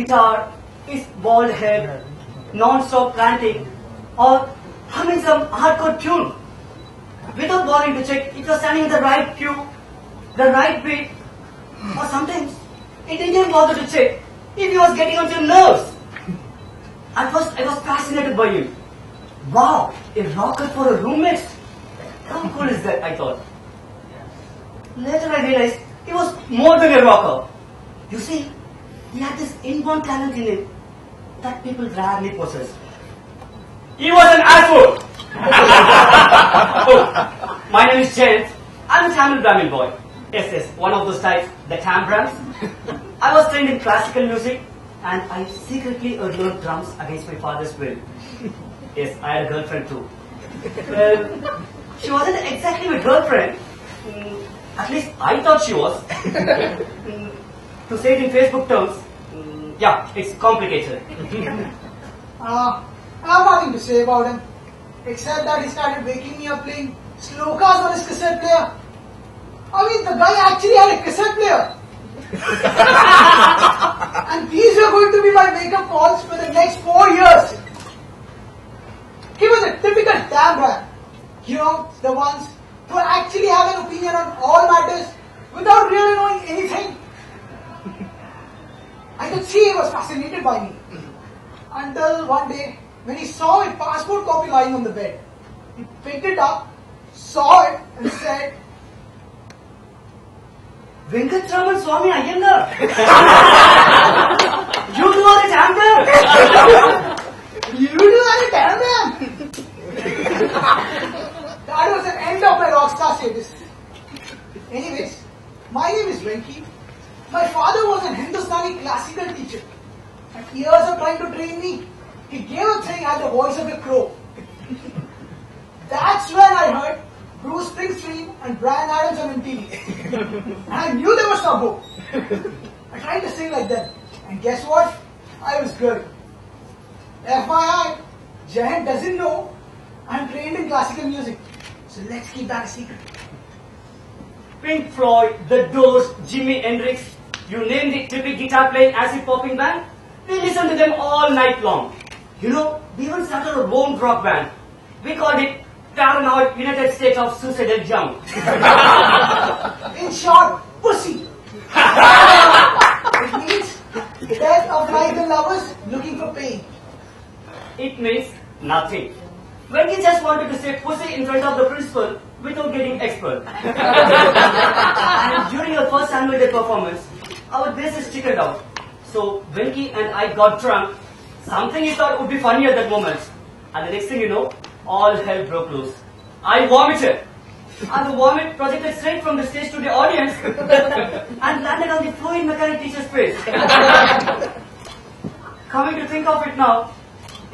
guitar, his bald head, non-stop planting, or humming some hardcore tune. Without bothering to check if you're standing in the right cue, the right beat, or sometimes he didn't even bother to check if he was getting on your nerves. At first, I was fascinated by him. Wow, a rocker for a roommate? How cool is that, I thought. Later I realized he was more than a rocker. You see, he had this inborn talent in him that people rarely possess. He was an asshole! Oh, my name is Jayant. I'm a Tamil Brahmin boy. Yes, one of those types, the Tambrams. I was trained in classical music and I secretly learned drums against my father's will. Yes, I had a girlfriend too. She wasn't exactly my girlfriend. At least I thought she was. To say it in Facebook terms, yeah, it's complicated. I have nothing to say about him, except that he started waking me up playing slokas on his cassette player. I mean, the guy actually had a cassette player. And these were going to be my wake-up calls for the next 4 years. He was a typical damn rat. You know, the ones who actually have an opinion on all matters without really knowing anything. I could see he was fascinated by me. Until one day, when he saw my passport copy lying on the bed. He picked it up, saw it, and said, Venkatraman Swami Iyengar! You two are a champion! "You do are a damn man!" That was the end of my rockstar status. Anyways, my name is Venki. My father was an Hindustani classical teacher. After years of trying to train me, he gave a thing I had the voice of a crow. That's when I heard Bruce Springsteen and Bryan Adams on MTV. And I knew there was some hope. I tried to sing like them. And guess what? I was good. FYI, Jayant doesn't know I'm trained in classical music. So let's keep that a secret. Pink Floyd, The Doors, Jimi Hendrix, you name the trippy guitar playing acid popping band, we listened to them all night long. You know, we even started our own rock band. We called it Paranoid United States of Suicidal Junk. In short, pussy. It means death of rival lovers looking for pain. It means nothing. When we just wanted to say pussy in front of the principal without getting expelled. And during our first annual day performance, our bassist chickened out. So Venki and I got drunk. Something he thought would be funny at that moment. And the next thing you know, all hell broke loose. I vomited. And the vomit projected straight from the stage to the audience and landed on the fluid mechanic teacher's face. Coming to think of it now,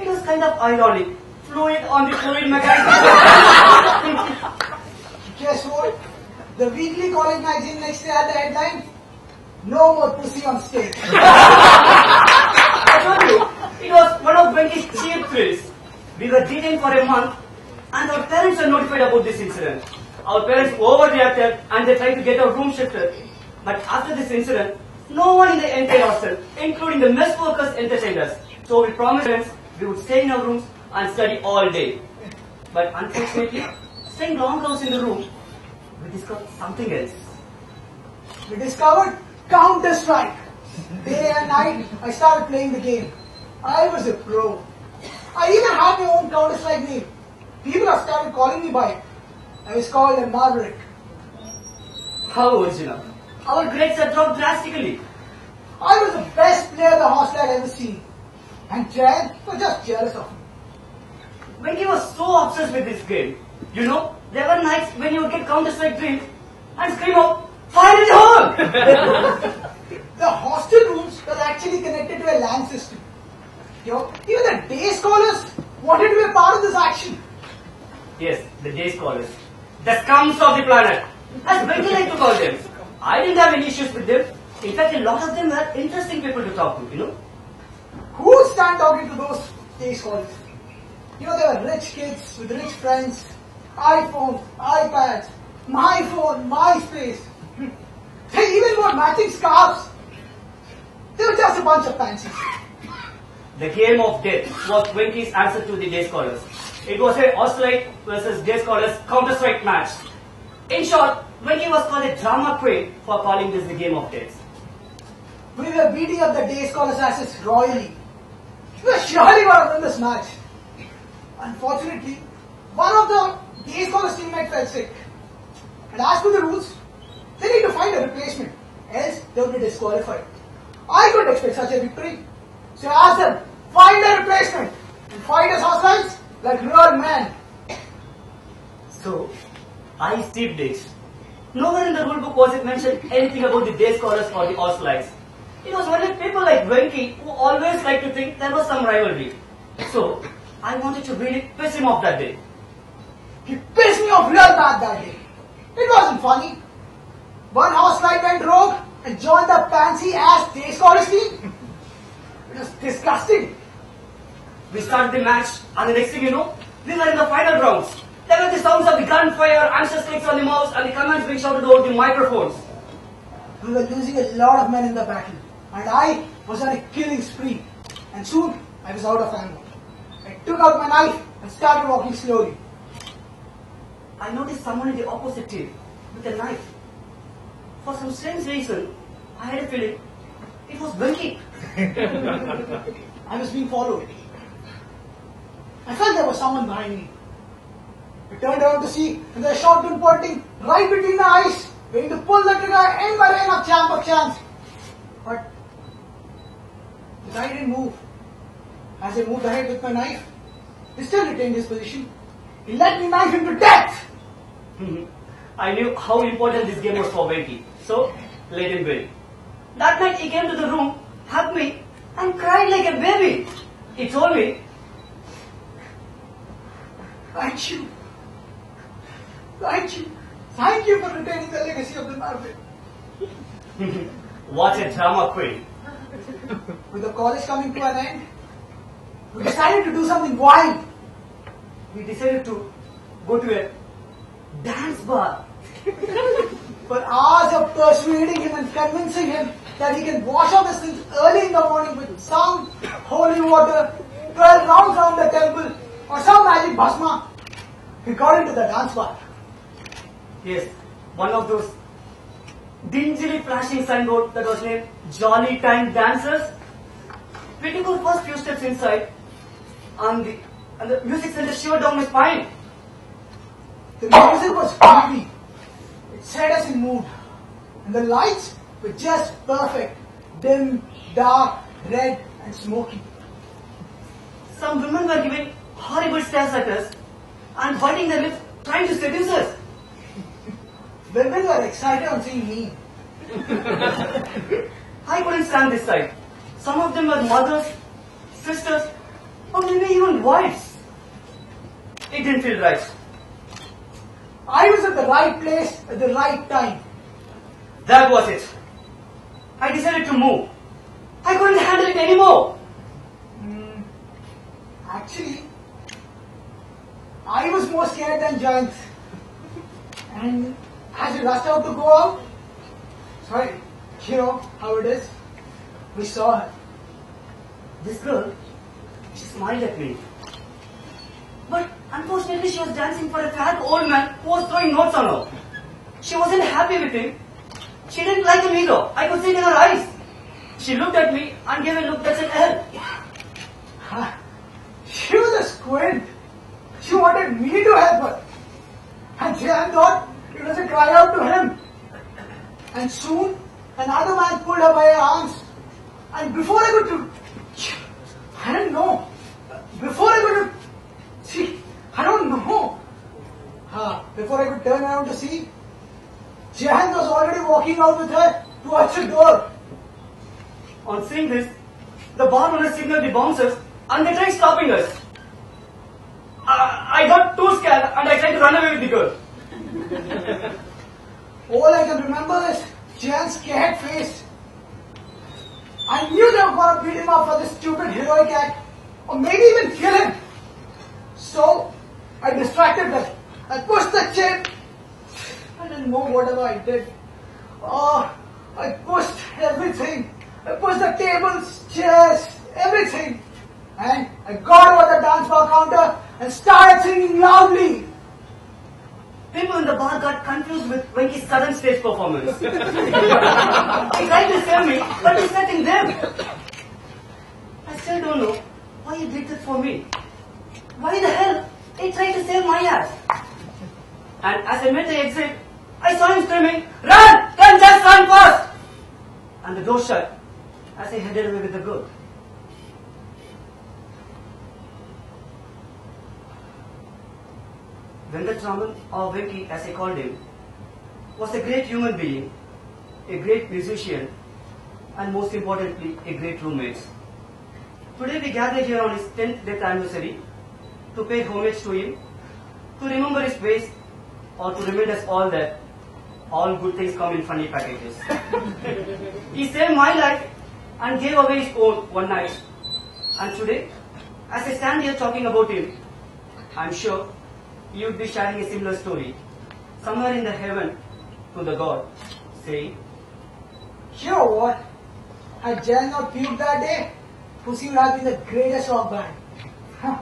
it was kind of ironic. Fluid on the fluid mechanic teacher's face. Guess what? The weekly college magazine next day had the headline, "No more pussy on stage." I told you, it was one of Venki's cheap thrills. We were detained for a month and our parents were notified about this incident. Our parents overreacted and they tried to get our room shifted. But after this incident, no one in the entire hostel, including the mess workers, entertained us. So we promised parents we would stay in our rooms and study all day. But unfortunately, staying long hours in the room, we discovered something else. We discovered Counter-Strike. Day and night, I started playing the game. I was a pro. I even had my own Counter-Strike name. People have started calling me by it. I was called a Maverick. How original. Our grades had dropped drastically. I was the best player the hostel had ever seen. And Jayant was just jealous of me. Venki was so obsessed with this game. You know, there were nights when he would get Counter-Strike drink and scream out, "Fire in the hole!" The hostel rooms were actually connected to a LAN system. Yo, even the day scholars wanted to be a part of this action. Yes, the day scholars. The scums of the planet. As Venki liked to call them. I didn't have any issues with them. In fact, a lot of them were interesting people to talk to, you know. Who would stand talking to those day scholars? You know, they were rich kids with rich friends, iPhones, iPads, my phone, MySpace. They even wore matching scarves. They were just a bunch of pansies. The game of death was Venky's answer to the day scholars. It was a Australian versus day scholars counter-strike match. In short, Venky was called a drama queen for calling this the game of death. We were beating up the day scholars' asses royally. We were surely going to win this match. Unfortunately, one of the day scholars' teammates fell sick. And as per the rules, they need to find a replacement, else they will be disqualified. I couldn't expect such a victory. So I asked them, find a replacement and fight us Australians like real men. So, I steeped it. Nowhere in the rule book was it mentioned anything about the day scholars or the Australians. It was only people like Venky who always like to think there was some rivalry. So, I wanted to really piss him off that day. He pissed me off real bad that day. It wasn't funny. One Australian went rogue and joined the pansy ass day scholars team. It was disgusting. We started the match, and the next thing you know, we were in the final rounds. There were the sounds of the gunfire, anxious clicks on the mouse, and the commands being shouted over the microphones. We were losing a lot of men in the battle, and I was on a killing spree. And soon, I was out of ammo. I took out my knife and started walking slowly. I noticed someone in the opposite team with a knife. For some strange reason, I had a feeling it was Venky. I was being followed. I felt there was someone behind me. I turned around to see, and the shotgun pointing right between the eyes, waiting to pull the trigger and my reign of champ of chance. But the guy didn't move. As I moved ahead with my knife, he still retained his position. He let me knife him to death. I knew how important this game was for Venky, so let him win. That night he came to the room, hugged me, and cried like a baby. He told me, Thank you. Thank you. Thank you for retaining the legacy of the Marvel. what a drama queen. With the college coming to an end, we decided to do something wild. We decided to go to a dance bar. For hours of persuading him and convincing him that he can wash off his sins early in the morning with some holy water, 12 rounds around the temple, or some magic bhasma, we got into the dance bar. Yes, one of those dingily flashing signboard that was named Jolly Time Dancers. We took our first few steps inside, and the music sent a shiver down my spine. The music was groovy. It set us in mood. And the lights were just perfect. Dim, dark, red and smoky. Some women were giving horrible stares at us and biting their lips, trying to seduce us. Women were excited on seeing me. I couldn't stand this sight. Some of them were mothers, sisters, or maybe even wives. It didn't feel right. I was at the right place at the right time. That was it. I decided to move. I couldn't handle it anymore. Actually, I was more scared than giants. And as we rushed out to go out, sorry, you know how it is, we saw her. This girl, she smiled at me. But unfortunately, she was dancing for a fat old man who was throwing notes on her. She wasn't happy with him. She didn't like him either. I could see it in her eyes. She looked at me and gave a look that said, "Help." She was a squint. She wanted me to help her. And Jan thought it was a cry out to him. And soon, another man pulled her by her arms. And before I could I don't know. Before I could see, I don't know. Before I could turn around to see, Jan was already walking out with her towards the door. On seeing this, the bar owner signaled the bouncers and they tried stopping us. I got too scared and I tried to run away with the girl. All I can remember is Jan's scared face. I knew they were going to beat him up for this stupid heroic act, or maybe even kill him. So, I distracted them. I pushed the chair. I didn't know whatever I did. I pushed everything. I pushed the tables, chairs, everything. And I got over the dance bar counter and started singing loudly. People in the bar got confused with Venky's sudden stage performance. He tried to save me, but he's letting them. I still don't know why he did that for me. Why the hell he tried to save my ass? And as I made the exit, I saw him screaming, "Run! Then just run fast!" And the door shut as I headed away with the girl. Venkatraman, or Venky as I called him, was a great human being, a great musician, and most importantly, a great roommate. Today we gather here on his 10th death anniversary to pay homage to him, to remember his ways, or to remind us all that all good things come in funny packages. He saved my life and gave away his own one night. And today, as I stand here talking about him, I'm sure you would be sharing a similar story, somewhere in the heaven to the God, saying, You know what? Had Jen not puked that day, Pussy would have been the greatest rock band. Huh.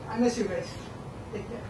I miss you guys. Take care.